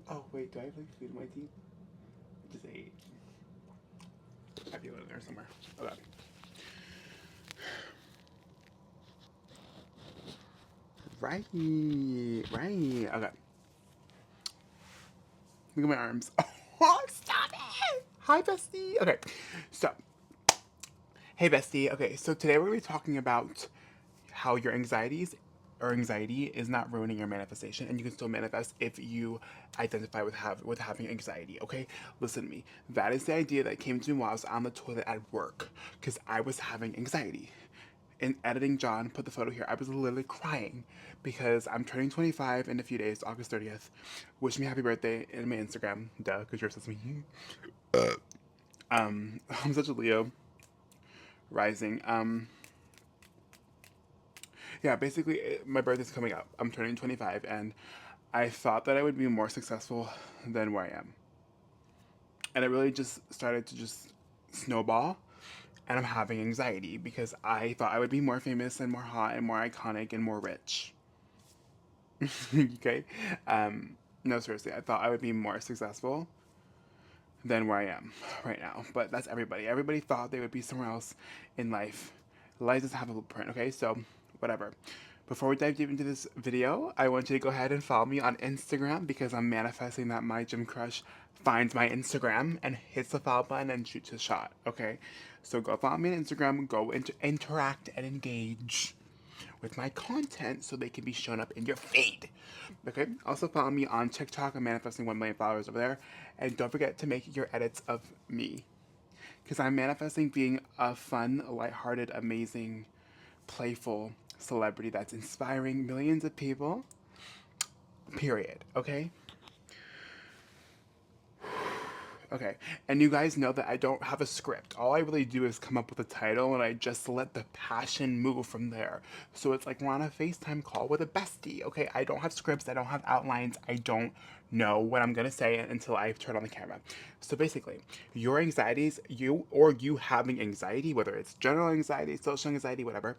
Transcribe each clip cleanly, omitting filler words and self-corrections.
Oh, wait, do I have like food in my teeth? I just ate. I feel it in there somewhere. Okay. Right. Right. Okay. Look at my arms. Oh, stop it! Hi, bestie. Okay. So, hey, bestie. Okay, so today we're going to be talking about how your anxiety is not ruining your manifestation, and you can still manifest if you identify with having anxiety. Okay, listen to me. That is the idea that came to me while I was on the toilet at work because I was having anxiety. In editing, John put the photo here. I was literally crying because I'm turning 25 in a few days, August 30th. Wish me happy birthday in my Instagram, duh, because you're supposed to be. I'm such a Leo rising. Yeah, basically, my birthday's coming up. I'm turning 25, and I thought that I would be more successful than where I am. And it really just started to just snowball, and I'm having anxiety because I thought I would be more famous and more hot and more iconic and more rich. Okay? No, seriously, I thought I would be more successful than where I am right now. But that's everybody. Everybody thought they would be somewhere else in life. Life doesn't have a blueprint, okay? So, whatever. Before we dive deep into this video, I want you to go ahead and follow me on Instagram because I'm manifesting that my gym crush finds my Instagram and hits the follow button and shoots a shot, okay? So go follow me on Instagram, go interact and engage with my content so they can be shown up in your feed. Okay? Also follow me on TikTok. I'm manifesting 1 million followers over there. And don't forget to make your edits of me. Because I'm manifesting being a fun, lighthearted, amazing, playful celebrity that's inspiring millions of people. Period. Okay? Okay, and you guys know that I don't have a script. All I really do is come up with a title and I just let the passion move from there. So it's like we're on a FaceTime call with a bestie. Okay, I don't have scripts, I don't have outlines, I don't know what I'm gonna say until I turn on the camera. So basically, your anxieties, you having anxiety, whether it's general anxiety, social anxiety, whatever,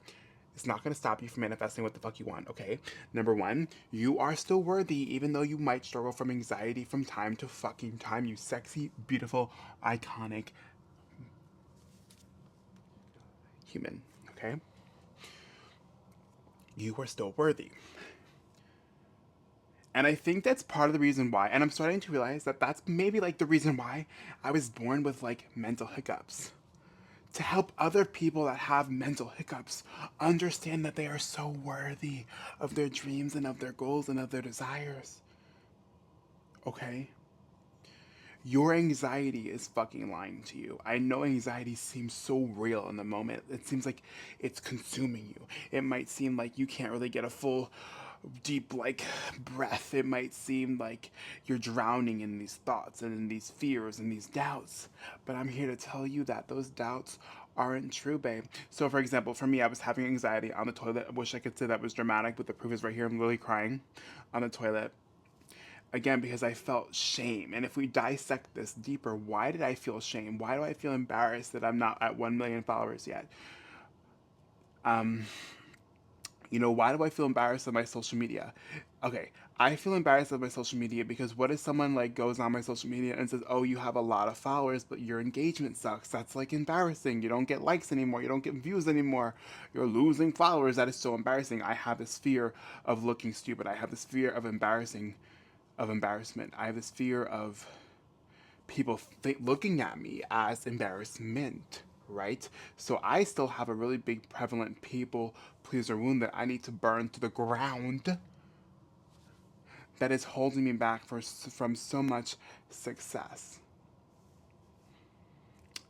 it's not going to stop you from manifesting what the fuck you want, okay? Number one, you are still worthy, even though you might struggle from anxiety from time to fucking time, you sexy, beautiful, iconic human, okay? You are still worthy. And I think that's part of the reason why, and I'm starting to realize that that's maybe like the reason why I was born with like mental hiccups. To help other people that have mental hiccups understand that they are so worthy of their dreams and of their goals and of their desires. Okay? Your anxiety is fucking lying to you. I know anxiety seems so real in the moment. It seems like it's consuming you. It might seem like you can't really get a full, deep, like, breath. It might seem like you're drowning in these thoughts and in these fears and these doubts. But I'm here to tell you that those doubts aren't true, babe. So, for example, for me, I was having anxiety on the toilet. I wish I could say that was dramatic, but the proof is right here. I'm literally crying on the toilet again because I felt shame. And if we dissect this deeper, why did I feel shame? Why do I feel embarrassed that I'm not at 1 million followers yet? Um, why do I feel embarrassed of my social media? Okay, I feel embarrassed of my social media because what if someone like goes on my social media and says, "Oh, you have a lot of followers, but your engagement sucks." That's like embarrassing. You don't get likes anymore. You don't get views anymore. You're losing followers. That is so embarrassing. I have this fear of looking stupid. I have this fear of embarrassment. I have this fear of people looking at me as embarrassment, right? So I still have a really big prevalent people pleaser wound that I need to burn to the ground that is holding me back from so much success.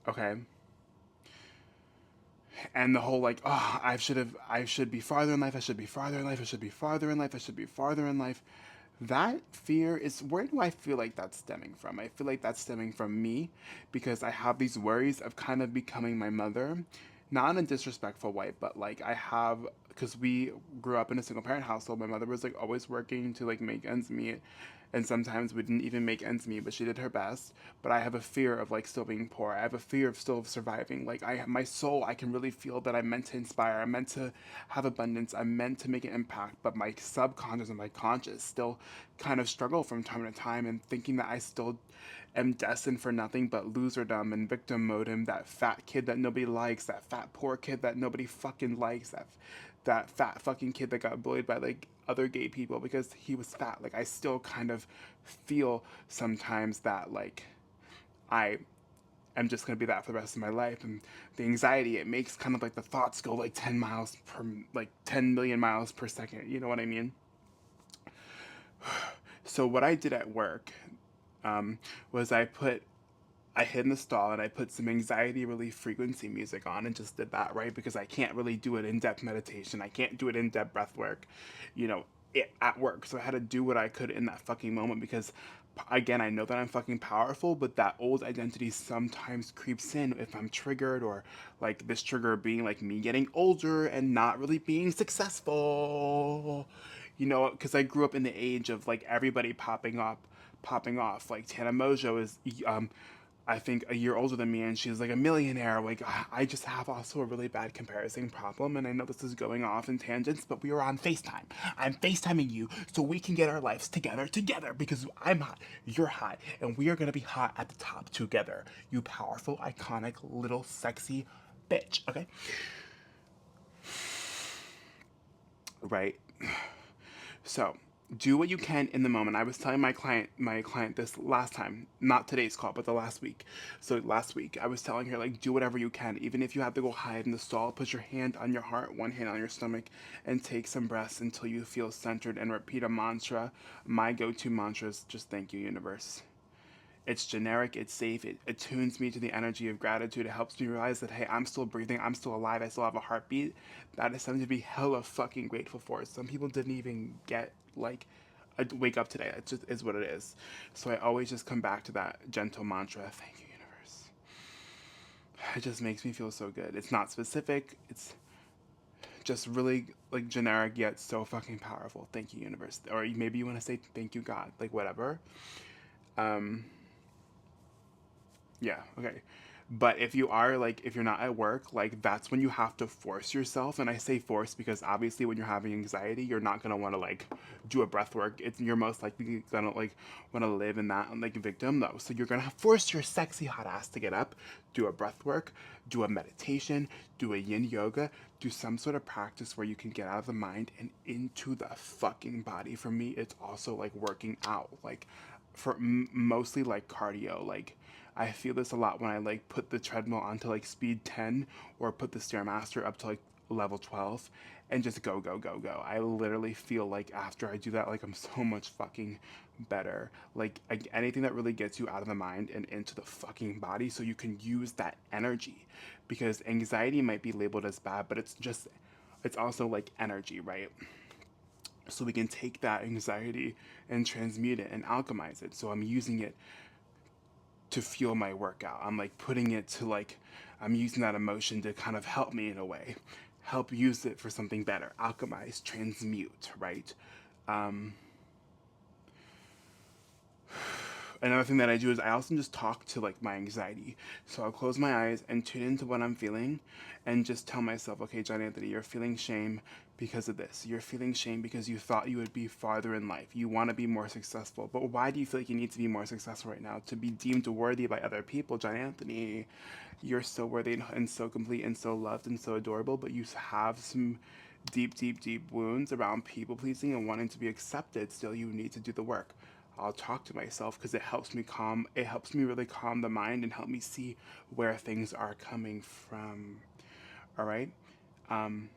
Okay? And the whole like, oh, I should be farther in life, I should be farther in life, I should be farther in life, I should be farther in life. That fear is, where do I feel like that's stemming from? I feel like that's stemming from me because I have these worries of kind of becoming my mother not in a disrespectful way, but like I have, because we grew up in a single parent household. My mother was like always working to like make ends meet, and sometimes we didn't even make ends meet, but she did her best. But I have a fear of like still being poor. I have a fear of still surviving. Like my soul, I can really feel that I'm meant to inspire. I'm meant to have abundance. I'm meant to make an impact. But my subconscious and my conscious still kind of struggle from time to time, and thinking that I still am destined for nothing but loserdom and victim mode, and that fat kid that nobody likes, that fat poor kid that nobody fucking likes, that fat fucking kid that got bullied by like other gay people because he was fat. Like I still kind of feel sometimes that like I am just gonna be that for the rest of my life, and the anxiety it makes kind of like the thoughts go like 10 miles per, like 10 million miles per second. You know what I mean? So what I did at work um, was I hid in the stall and I put some anxiety relief frequency music on and just did that, right? Because I can't really do it in depth meditation. I can't do it in depth breath work, you know, at work. So I had to do what I could in that fucking moment because, again, I know that I'm fucking powerful, but that old identity sometimes creeps in if I'm triggered, or like this trigger being like me getting older and not really being successful, you know, because I grew up in the age of like everybody popping off. Like Tana Mojo is, I think, a year older than me, and she's like a millionaire. Like I just have also a really bad comparison problem, and I know this is going off in tangents, but we were on FaceTime. I'm FaceTiming you so we can get our lives together because I'm hot, you're hot, and we are gonna be hot at the top together. You powerful, iconic, little sexy bitch. Okay, right? So do what you can in the moment. I was telling my client this last time, not today's call, but the last week. So last week I was telling her like do whatever you can, even if you have to go hide in the stall. Put your hand on your heart, one hand on your stomach, and take some breaths until you feel centered and repeat a mantra. My go-to mantra is just thank you, universe. It's generic, it's safe, it attunes me to the energy of gratitude. It helps me realize that, hey, I'm still breathing, I'm still alive, I still have a heartbeat. That is something to be hella fucking grateful for. Some people didn't even get, like, a wake up today. It just is what it is. So I always just come back to that gentle mantra, thank you, universe. It just makes me feel so good. It's not specific, it's just really, like, generic, yet so fucking powerful. Thank you, universe. Or maybe you want to say thank you, God, like, whatever. Um, Yeah, okay. But if you are like, if you're not at work, like that's when you have to force yourself. And I say force because obviously when you're having anxiety, you're not gonna want to like do a breath work. It's you're most likely gonna like want to live in that like victim though. So you're gonna force your sexy hot ass to get up, do a breath work, do a meditation, do a yin yoga, do some sort of practice where you can get out of the mind and into the fucking body. For me, it's also like working out, like for mostly like cardio, like I feel this a lot when I like put the treadmill onto like speed 10 or put the stairmaster up to like level 12 and just go go go go. I literally feel like after I do that, like I'm so much fucking better. Like anything that really gets you out of the mind and into the fucking body so you can use that energy, because anxiety might be labeled as bad, but it's also like energy, right? So we can take that anxiety and transmute it and alchemize it. So I'm using it to fuel my workout. I'm like putting it to like, I'm using that emotion to kind of help me in a way, help use it for something better, alchemize, transmute, right? Um, Another thing that I do is I also just talk to like my anxiety. So I'll close my eyes and tune into what I'm feeling and just tell myself, okay, John Anthony, you're feeling shame because of this. You're feeling shame because you thought you would be farther in life. You want to be more successful. But why do you feel like you need to be more successful right now? To be deemed worthy by other people, John Anthony. You're so worthy and so complete and so loved and so adorable, but you have some deep, deep, deep wounds around people pleasing and wanting to be accepted. Still, you need to do the work. I'll talk to myself because it helps me really calm the mind and help me see where things are coming from. All right. Um,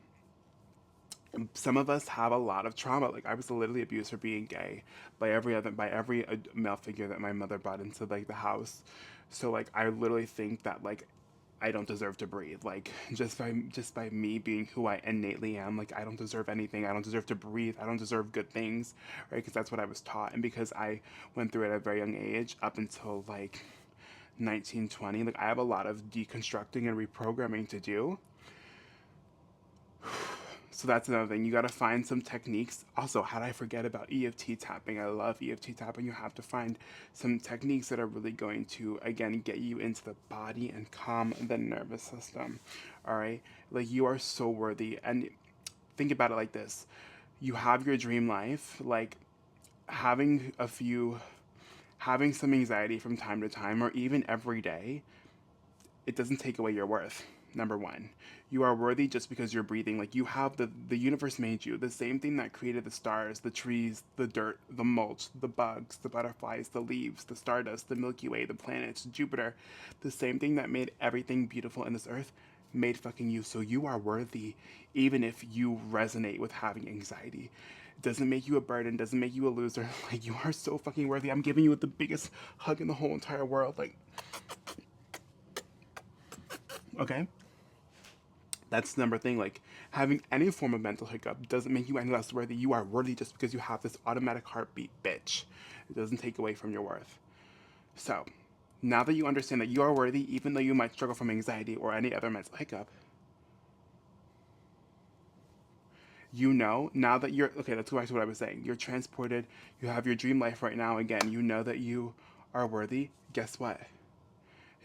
some of us have a lot of trauma. Like I was literally abused for being gay by every male figure that my mother brought into like the house. So like I literally think that like I don't deserve to breathe. Like just by me being who I innately am, like I don't deserve anything. I don't deserve to breathe. I don't deserve good things, right? Because that's what I was taught, and because I went through it at a very young age, up until like 19, 20. Like I have a lot of deconstructing and reprogramming to do. So that's another thing. You got to find some techniques. Also, how did I forget about EFT tapping? I love EFT tapping. You have to find some techniques that are really going to, again, get you into the body and calm the nervous system. All right? Like, you are so worthy. And think about it like this: you have your dream life. Like, having a few, having some anxiety from time to time, or even every day, it doesn't take away your worth. Number one, you are worthy just because you're breathing. Like, you have the universe made you. The same thing that created the stars, the trees, the dirt, the mulch, the bugs, the butterflies, the leaves, the stardust, the Milky Way, the planets, Jupiter. The same thing that made everything beautiful in this earth made fucking you. So you are worthy, even if you resonate with having anxiety. It doesn't make you a burden, doesn't make you a loser. Like, you are so fucking worthy. I'm giving you the biggest hug in the whole entire world. Like, okay? That's the number thing. Like, having any form of mental hiccup doesn't make you any less worthy. You are worthy just because you have this automatic heartbeat, bitch. It doesn't take away from your worth. So, now that you understand that you are worthy, even though you might struggle from anxiety or any other mental hiccup, you know, now that you're, okay, let's go back to what I was saying. You're transported, you have your dream life right now. Again, you know that you are worthy. Guess what?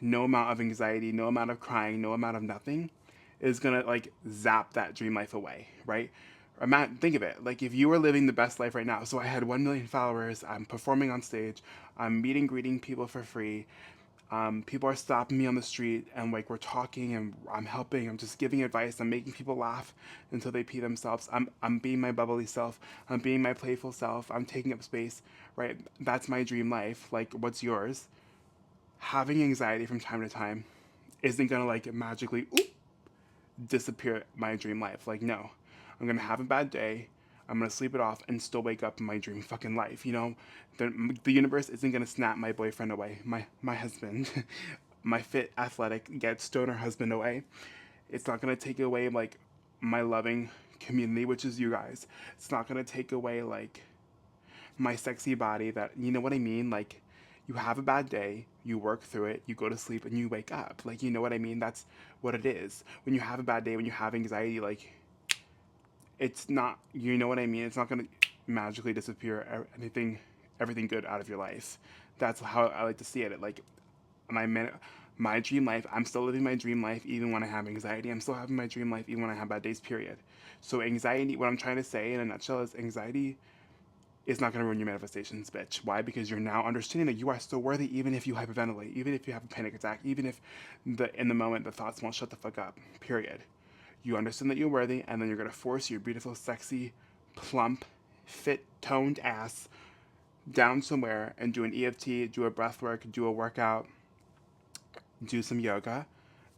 No amount of anxiety, no amount of crying, no amount of nothing is gonna like zap that dream life away, right? Think of it like if you were living the best life right now. So I had 1 million followers. I'm performing on stage. I'm meeting, greeting people for free. People are stopping me on the street and like we're talking and I'm helping. I'm just giving advice. I'm making people laugh until they pee themselves. I'm being my bubbly self. I'm being my playful self. I'm taking up space, right? That's my dream life. Like, what's yours? Having anxiety from time to time isn't gonna like magically disappear my dream life. Like, no, I'm gonna have a bad day. I'm gonna sleep it off and still wake up in my dream fucking life. You know, the universe isn't gonna snap my boyfriend away, my husband, my fit, athletic, yet stoner husband away. It's not gonna take away like my loving community, which is you guys. It's not gonna take away like my sexy body that, you know what I mean? Like, you have a bad day, you work through it, you go to sleep and you wake up. Like, you know what I mean? That's what it is. When you have a bad day, when you have anxiety, like, it's not, you know what I mean? It's not going to magically disappear everything good out of your life. That's how I like to see it. Like, my dream life, I'm still living my dream life even when I have anxiety. I'm still having my dream life even when I have bad days, period. So anxiety, what I'm trying to say in a nutshell is anxiety is not going to ruin your manifestations, bitch. Why? Because you're now understanding that you are still worthy, even if you hyperventilate, even if you have a panic attack, even if in the moment the thoughts won't shut the fuck up. Period. You understand that you're worthy, and then you're going to force your beautiful, sexy, plump, fit, toned ass down somewhere and do an EFT, do a breath work, do a workout, do some yoga,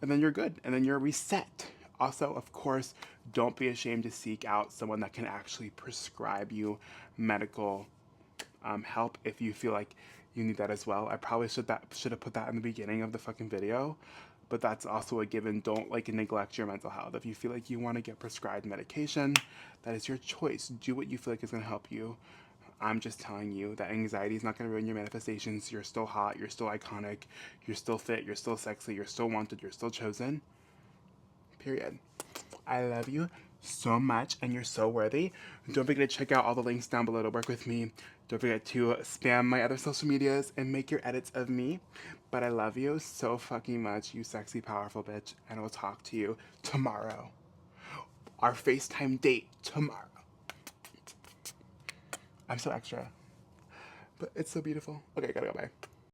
and then you're good. And then you're reset. Also, of course, don't be ashamed to seek out someone that can actually prescribe you medical help if you feel like you need that as well. I probably should have put that in the beginning of the fucking video, but that's also a given. Don't like neglect your mental health. If you feel like you want to get prescribed medication, that is your choice. Do what you feel like is going to help you. I'm just telling you that anxiety is not going to ruin your manifestations. You're still hot. You're still iconic. You're still fit. You're still sexy. You're still wanted. You're still chosen. Period. I love you so much and you're so worthy. Don't forget to check out all the links down below to work with me. Don't forget to spam my other social medias and make your edits of me. But I love you so fucking much, you sexy, powerful bitch. And I will talk to you tomorrow. Our FaceTime date tomorrow. I'm so extra. But it's so beautiful. Okay, gotta go. Bye.